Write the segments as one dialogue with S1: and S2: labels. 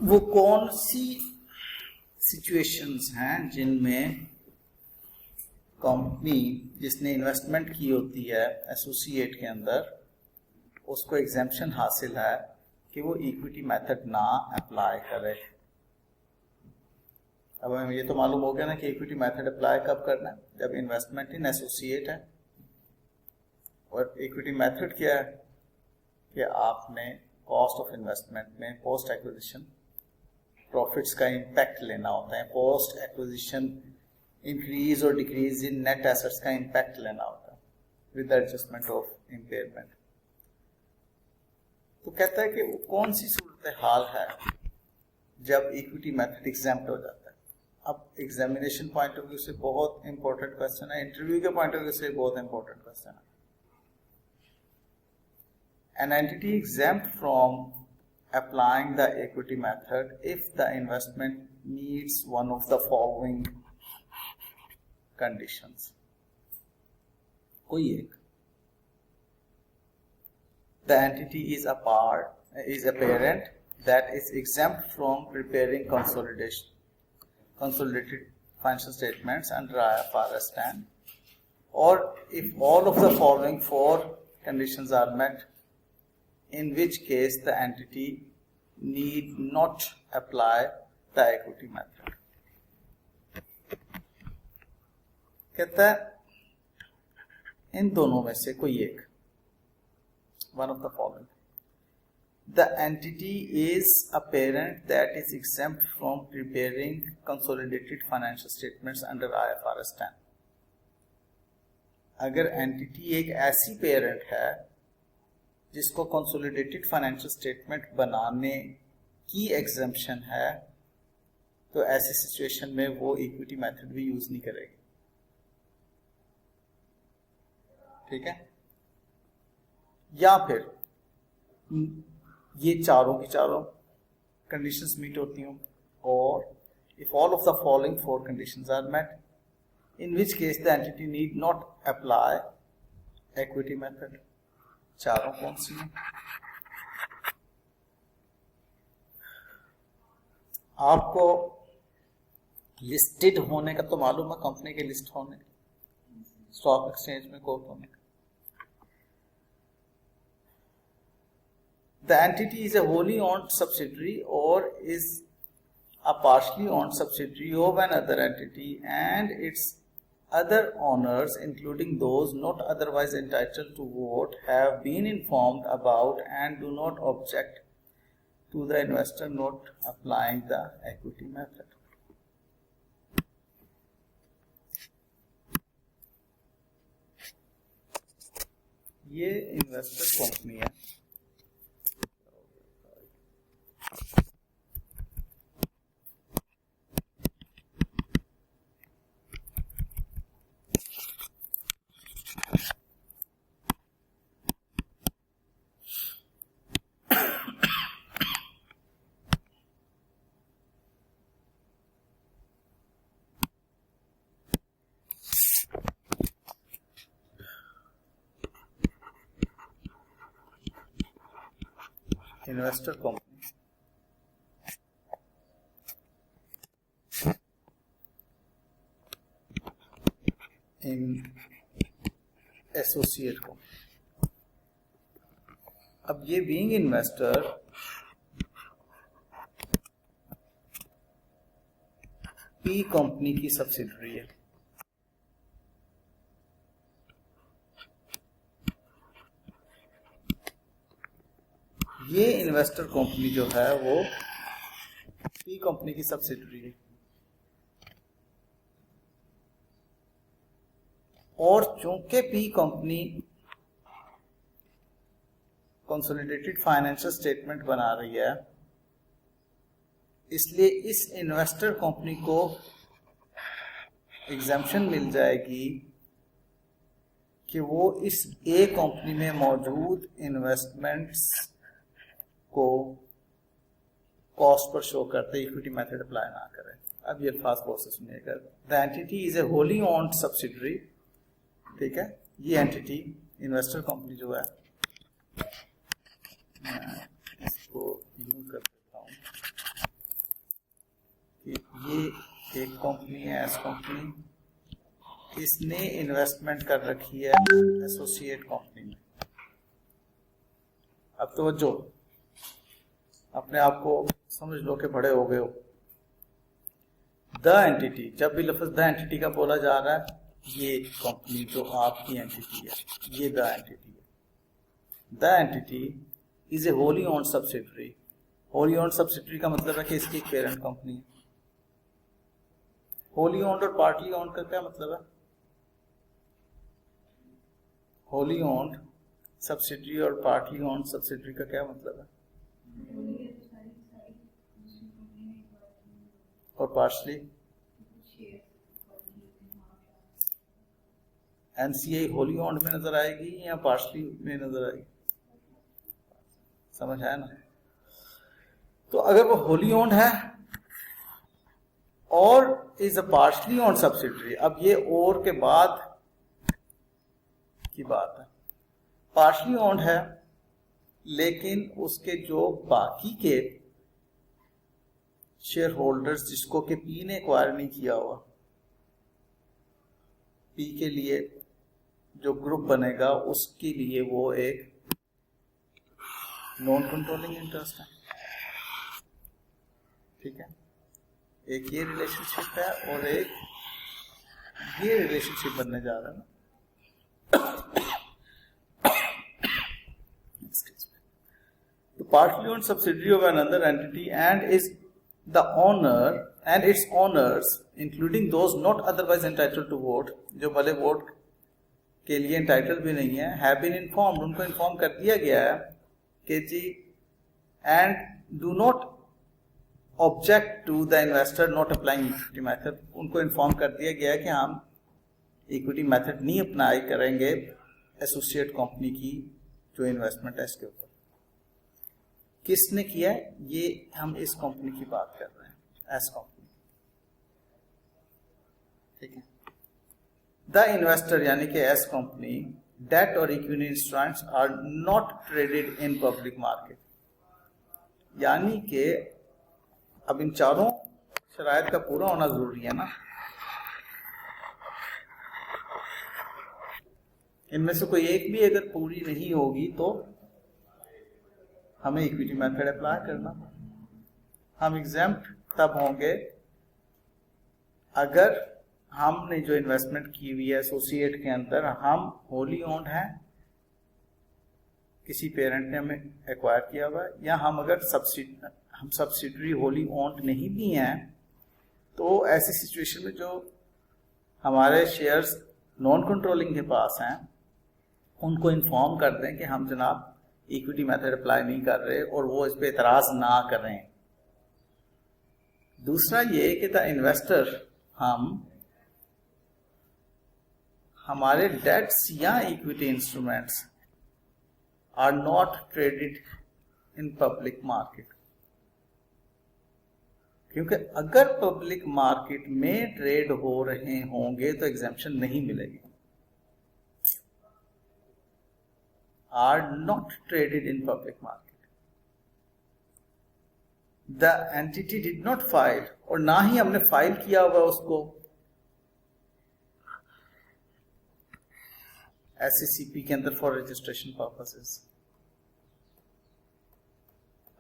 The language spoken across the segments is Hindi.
S1: वो कौन सी सिचुएशंस हैं जिनमें कंपनी जिसने इन्वेस्टमेंट की होती है एसोसिएट के अंदर उसको एग्जेम्पशन हासिल है कि वो इक्विटी मेथड ना अप्लाई करे। अब हमें ये तो मालूम हो गया ना कि इक्विटी मेथड अप्लाई कब करना है, जब इन्वेस्टमेंट इन एसोसिएट है। और इक्विटी मेथड क्या है कि आपने कॉस्ट ऑफ इन्वेस्टमेंट में पोस्ट एक्विजिशन प्रॉफिट्स का इम्पैक्ट लेना होता है, पोस्ट एक्विजिशन इंक्रीज और डिक्रीज इन नेट एसेट्स का इम्पैक्ट लेना होता है विद एडजस्टमेंट ऑफ इम्पेयरमेंट। तो कहता है कि वो कौन सी सूरत हाल है जब इक्विटी मेथड एग्जेम्प्ट हो जाता है। अब एग्जामिनेशन पॉइंट ऑफ व्यू से बहुत इंपॉर्टेंट क्वेश्चन है, इंटरव्यू के पॉइंट ऑफ व्यू से बहुत इंपॉर्टेंट क्वेश्चन है। An entity exempt from applying the equity method if the investment meets one of the following conditions. कोई एक, the entity is a parent that is exempt from preparing consolidated financial statements under IFRS 10, or if all of the following four conditions are met, in which case the entity need not apply the equity method. कहता है इन दोनों में से कोई एक, one of the following. The entity is a parent that is exempt from preparing consolidated financial statements under IFRS 10. अगर एंटिटी एक ऐसी पेरेंट है जिसको कंसोलिडेटेड फाइनेंशियल स्टेटमेंट बनाने की एग्जेम्पशन है, तो ऐसी सिचुएशन में वो इक्विटी मेथड भी यूज नहीं करेगी। ठीक है, या फिर ये चारों की चारों कंडीशंस मीट होती हूं, और if all of the following four conditions are met, in which case the entity need not apply equity method. चारों कौन सी हैं? आपको लिस्टेड होने का तो मालूम है, कंपनी के लिस्ट होने, स्टॉक एक्सचेंज में कोट होने का। The entity is a wholly owned subsidiary or is a partially owned subsidiary of another entity, and its other owners, including those not otherwise entitled to vote, have been informed about and do not object to the investor not applying the equity method. ये इन्वेस्टर कंपनी है, इन्वेस्टर कंपनी इन एसोसिएट कंपनी। अब ये बीइंग इन्वेस्टर पी कंपनी की सब्सिडरी है। ये इन्वेस्टर कंपनी जो है वो पी कंपनी की सब्सिडरी है, और चूंकि P company consolidated financial statement बना रही है, इसलिए इस इन्वेस्टर कंपनी को एग्जेम्पशन मिल जाएगी कि वो इस ए कंपनी में मौजूद इन्वेस्टमेंट्स को कॉस्ट पर शो करते इक्विटी मेथड अप्लाई ना करें। अब ये अल्फाज गौर से सुनिएगा। The entity is a wholly owned subsidiary, ठीक है, ये एंटिटी इन्वेस्टर कंपनी जो है, मैं इसको यूज कर देता हूँ, एक कंपनी है एस कंपनी, इसने इन्वेस्टमेंट कर रखी है एसोसिएट कंपनी में। अब तो जो अपने आप को समझ लो कि बड़े हो गए हो। द एंटिटी, जब भी लफ्ज द एंटिटी का बोला जा रहा है, ये कंपनी जो आपकी एंटिटी है, ये द एंटिटी है। The entity is a wholly owned subsidiary. Wholly owned subsidiary का मतलब है कि इसकी एक पेरेंट कंपनी है। होली ओन्ड और पार्टली ओन्ड का क्या मतलब है? होली ओन्ड सब्सिडरी और पार्टली ओन्ड सब्सिडरी का क्या मतलब है? और पार्शली एनसीआई होली ओन्ड में नजर आएगी या पार्शली में नजर आएगी? समझ आया ना? तो अगर वो होली ओन्ड है और is a partially owned subsidiary, अब ये और के बाद की बात है। पार्शली ओन्ड है लेकिन उसके जो बाकी के शेयर होल्डर्स, जिसको कि पी ने एक्वायर नहीं किया हुआ, पी के लिए जो ग्रुप बनेगा उसके लिए वो एक नॉन कंट्रोलिंग इंटरेस्ट है। ठीक है, एक ये रिलेशनशिप है और एक ये रिलेशनशिप बनने जा रहा है ना। The partly owned subsidiary of another entity and is the owner and its owners, including those not otherwise entitled to vote, जो भले वोट के लिए entitled भी नहीं है, have been informed, उनको इन्फॉर्म कर दिया गया है कि जी, and do not object to the investor not applying equity method, उनको इन्फॉर्म कर दिया गया है कि हम इक्विटी मेथड नहीं अप्लाई करेंगे एसोसिएट कंपनी की जो इन्वेस्टमेंट है इसके ऊपर। किसने किया है? ये हम इस कंपनी की बात कर रहे हैं, एस कंपनी। ठीक है, द इन्वेस्टर यानी कि एस कंपनी, डेट और equity instruments are not traded in public market. यानी कि अब इन चारों शराइत का पूरा होना जरूरी है ना। इनमें से कोई एक भी अगर पूरी नहीं होगी तो हमें इक्विटी मेथड अप्लाई करना। हम एग्जाम्प्ट तब होंगे अगर हमने जो इन्वेस्टमेंट की हुई है एसोसिएट के अंदर, हम होली ओन्ड हैं, किसी पेरेंट ने हमें एक्वायर किया हुआ है, या हम अगर सब्सिडरी होली ओन्ड नहीं भी हैं, तो ऐसी सिचुएशन में जो हमारे शेयर्स नॉन कंट्रोलिंग के पास हैं उनको इन्फॉर्म कर दें कि हम जनाब इक्विटी मेथड अप्लाई नहीं कर रहे और वो इस पे एतराज ना करें। दूसरा ये कि द इन्वेस्टर, हम हमारे डेट्स या equity instruments are not traded in public market, क्योंकि अगर पब्लिक मार्केट में ट्रेड हो रहे होंगे तो एग्जेम्पशन नहीं मिलेगी। Are not traded in public market. The entity did not file, और ना ही हमने फाइल किया हुआ उसको SECP के अंदर फॉर रजिस्ट्रेशन पर्पसेस।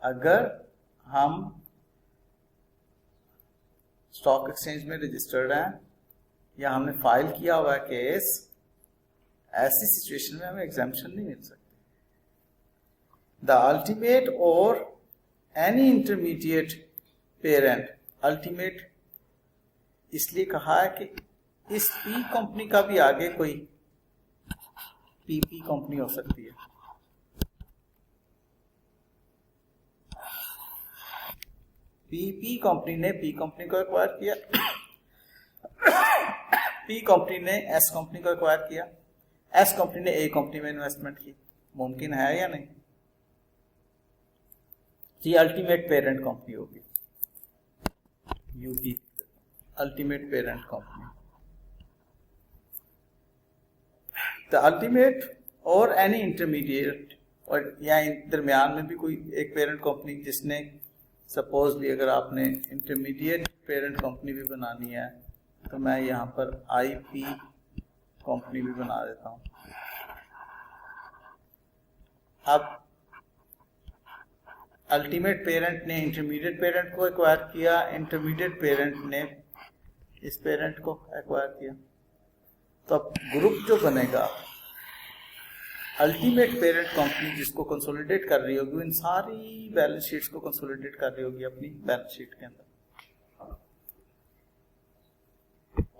S1: अगर हम स्टॉक एक्सचेंज में रजिस्टर्ड हैं या हमने फाइल किया हुआ है केस, ऐसी सिचुएशन में हमें एग्जेम्पशन नहीं मिल सकती। द अल्टीमेट और एनी इंटरमीडिएट पेरेंट, अल्टीमेट इसलिए कहा है कि इस पी कंपनी का भी आगे कोई पीपी कंपनी हो सकती है। पी कंपनी ने पी कंपनी को एक्वायर किया, पी कंपनी ने एस कंपनी को एक्वायर किया, एस कंपनी ने ए कंपनी में इन्वेस्टमेंट की। मुमकिन है या नहीं? ये अल्टीमेट पेरेंट कंपनी होगी, UP ultimate parent company. The ultimate और एनी इंटरमीडिएट, और या दरमियान में भी कोई एक पेरेंट कंपनी जिसने सपोजली अगर आपने इंटरमीडिएट पेरेंट कंपनी भी बनानी है तो मैं यहाँ पर आईपी कंपनी भी बना देता हूँ। अब अल्टीमेट पेरेंट ने इंटरमीडिएट पेरेंट को एक्वायर किया, इंटरमीडिएट पेरेंट ने इस पेरेंट को एक्वायर किया, तो अब ग्रुप जो बनेगा अल्टीमेट पेरेंट कंपनी जिसको कंसोलिडेट कर रही होगी, इन सारी बैलेंस शीट्स को कंसोलिडेट कर रही होगी अपनी बैलेंस शीट के अंदर।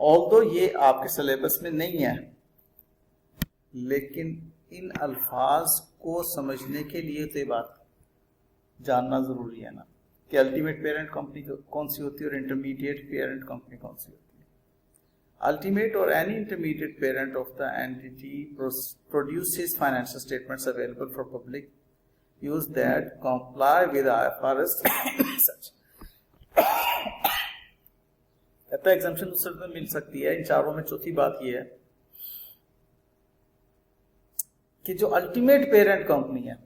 S1: ऑल्दो ये आपके सिलेबस में नहीं है, लेकिन इन अल्फाज को समझने के लिए तो ये बात जानना जरूरी है ना कि अल्टीमेट पेरेंट कंपनी कौन सी होती है और इंटरमीडिएट पेरेंट कंपनी कौन सी होती है। Ultimate or any intermediate parent of the entity produces financial statements available for public use that comply with IFRS such. कहता है एग्जाम्पशन दूसरे में मिल सकती है। इन चारों में चौथी बात यह है कि जो अल्टीमेट पेरेंट कंपनी है,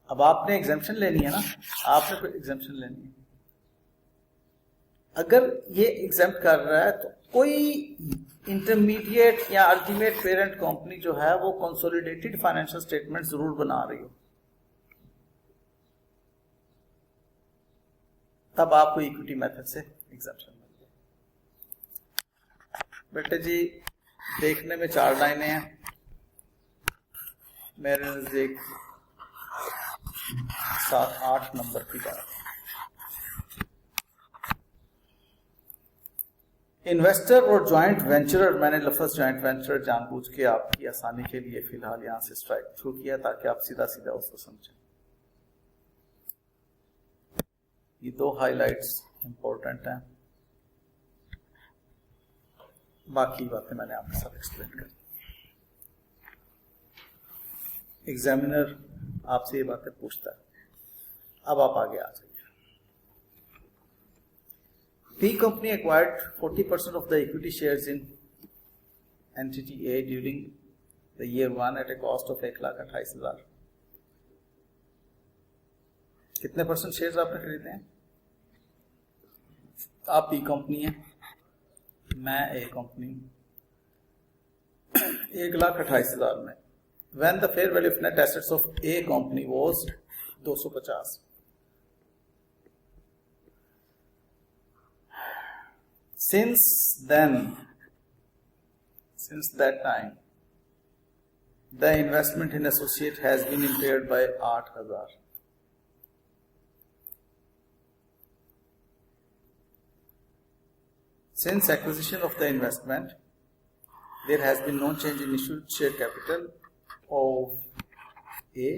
S1: अब आपने एग्जाम्पशन लेनी है ना, आपने एग्जाम्पशन लेनी है। अगर ये एग्जाम्प्ट कर रहा है तो कोई इंटरमीडिएट या अल्टीमेट पेरेंट कंपनी जो है वो कंसोलिडेटेड फाइनेंशियल स्टेटमेंट जरूर बना रही हो, तब आपको इक्विटी मेथड से एग्जाम्पशन मिल जाए। बेटे जी देखने में 4 लाइनें हैं, मेरे नजदीक 7-8 नंबर की बात। इन्वेस्टर और ज्वाइंट वेंचरर, मैंने लफ्ज ज्वाइंट वेंचरर जानबूझ के आपकी आसानी के लिए फिलहाल यहां से स्ट्राइक थ्रू किया ताकि आप सीधा सीधा उसको समझें। ये 2 हाइलाइट्स इंपॉर्टेंट हैं, बाकी बातें मैंने आपके साथ एक्सप्लेन कर दी। एग्जामिनर आपसे ये बातें पूछता है। अब आप आगे आ जाइए। P company acquired 40% of the equity shares in entity A during the year 1 at a cost of 1,28,000। कितने परसेंट शेयर्स आपने खरीदे हैं? आप P कंपनी है, मैं A कंपनी, 1,28,000 में। When the fair value of net assets of A company was 250। Since that time, the investment in associate has been impaired by 8,000। Since acquisition of the investment, there has been no change in issued share capital of A,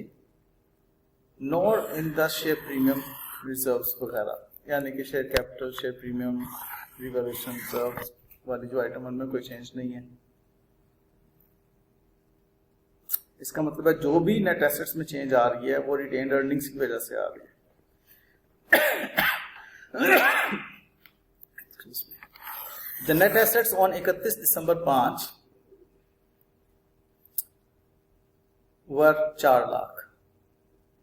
S1: nor in the share premium reserves वगैरह, यानी कि share capital, share premium, revaluation reserves वाली जो आइटम उनमें कोई चेंज नहीं है। इसका मतलब है जो भी नेट एसेट्स में चेंज आ रही है वो रिटेन्ड अर्निंग्स की वजह से आ रही है। द नेट एसेट्स ऑन 31 दिसंबर 5 वर 4 लाख।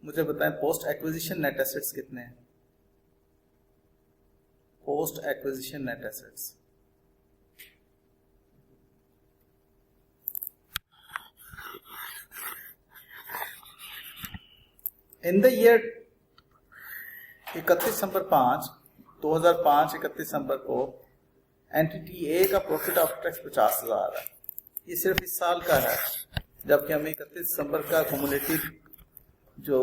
S1: मुझे बताएं पोस्ट एक्विजिशन नेट एसेट्स कितने हैं? Post acquisition net assets in the year 31 दिसंबर 2005 31 दिसंबर को एंटिटी ए का प्रॉफिट आफ्टर टैक्स 50,000 है। ये सिर्फ इस साल का है, जबकि हमें 31 दिसंबर का एक्युमुलेटेड जो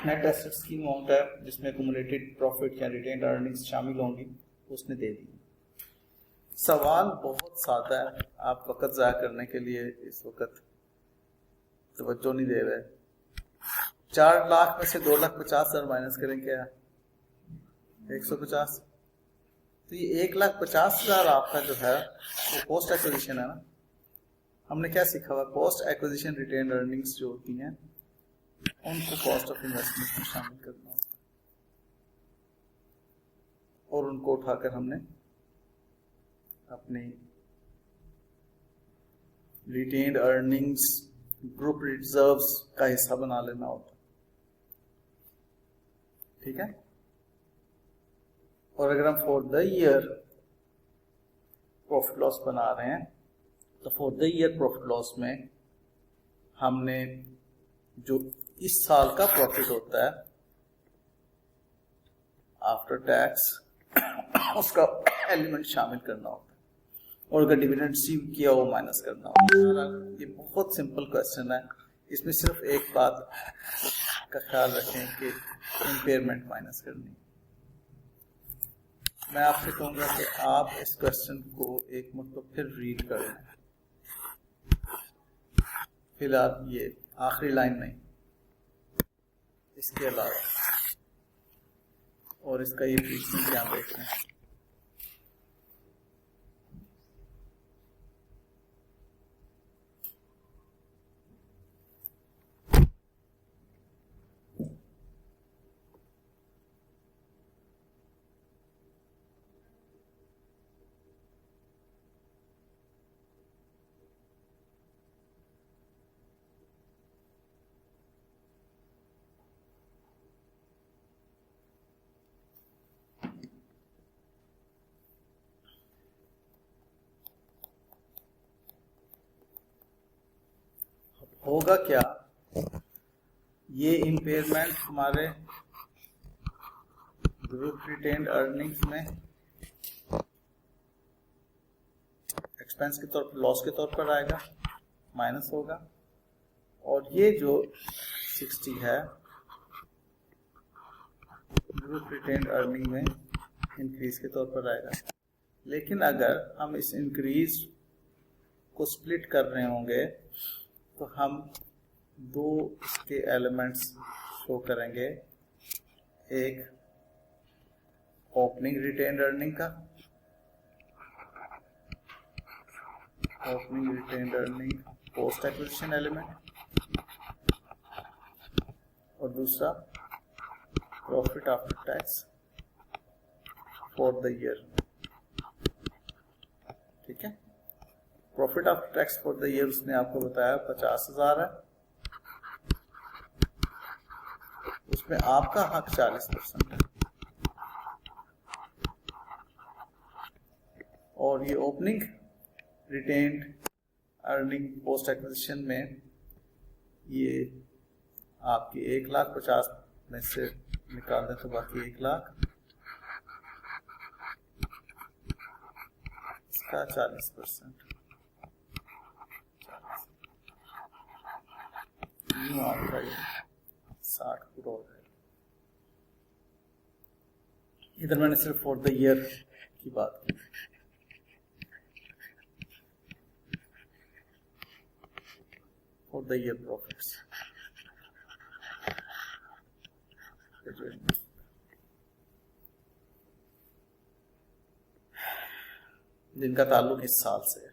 S1: नेट एसेट्स की अमाउंट है जिसमें एक्युमुलेटेड प्रॉफिट या रिटेन्ड अर्निंग्स शामिल होंगी उसने दे दी। सवाल बहुत सादा है, आप वक्त ज़ाया करने के लिए इस वक्त तवज्जो नहीं दे रहे। 4 लाख में से 2,50,000 माइनस करें क्या? 150। तो ये 1,50,000 आपका जो है वो पोस्ट एक्विजिशन है ना। हमने क्या सीखा हुआ? पोस्ट एक्विजिशन रिटेन्ड अर्निंग्स जो होती हैं उनको कॉस्ट ऑफ इन्वेस्टमेंट में शामिल करना होता है और उनको उठाकर हमने अपनी रिटेन्ड अर्निंग्स ग्रुप रिजर्व्स का हिस्सा बना लेना होता है। ठीक है। और अगर हम for the year profit loss बना रहे हैं तो for the year profit loss में हमने जो इस साल का प्रॉफिट होता है आफ्टर टैक्स उसका एलिमेंट शामिल करना होता है, और अगर डिविडेंड रिसीव किया वो माइनस करना होता है। ये बहुत सिंपल क्वेश्चन है, इसमें सिर्फ एक बात का ख्याल रखें कि इम्पेयरमेंट माइनस करनी। मैं आपसे कहूंगा कि आप इस क्वेश्चन को एक मतलब फिर रीड कर लें। फिलहाल ये आखिरी लाइन नहीं, इसके अलावा और इसका ये पीछे क्या देख रहे हैं। होगा क्या, ये इम्पेयरमेंट हमारे ग्रुप रिटेन्ड अर्निंग्स में एक्सपेंस के तौर पर, लॉस के तौर पर आएगा, माइनस होगा, और ये जो 60 है ग्रुप रिटेन्ड अर्निंग में इंक्रीज के तौर पर आएगा। लेकिन अगर हम इस इंक्रीज को स्प्लिट कर रहे होंगे तो हम दो इसके एलिमेंट्स शो करेंगे, एक ओपनिंग रिटेन्ड अर्निंग का, opening retained earning post acquisition element, और दूसरा profit after tax for the year. ठीक है, profit after tax for the year उसने आपको बताया 50,000 है, उसमें आपका हक 40% है, और ये opening retained earning post acquisition में ये आपकी 1,50,000 में से निकाल दें तो बाकी 1,00,000, इसका 40%, आपका ये 60 पूरा हो जाएगा। इधर मैंने सिर्फ फॉर द ईयर की बात की। फॉर द ईयर प्रॉफिट्स जिनका ताल्लुक इस साल से है।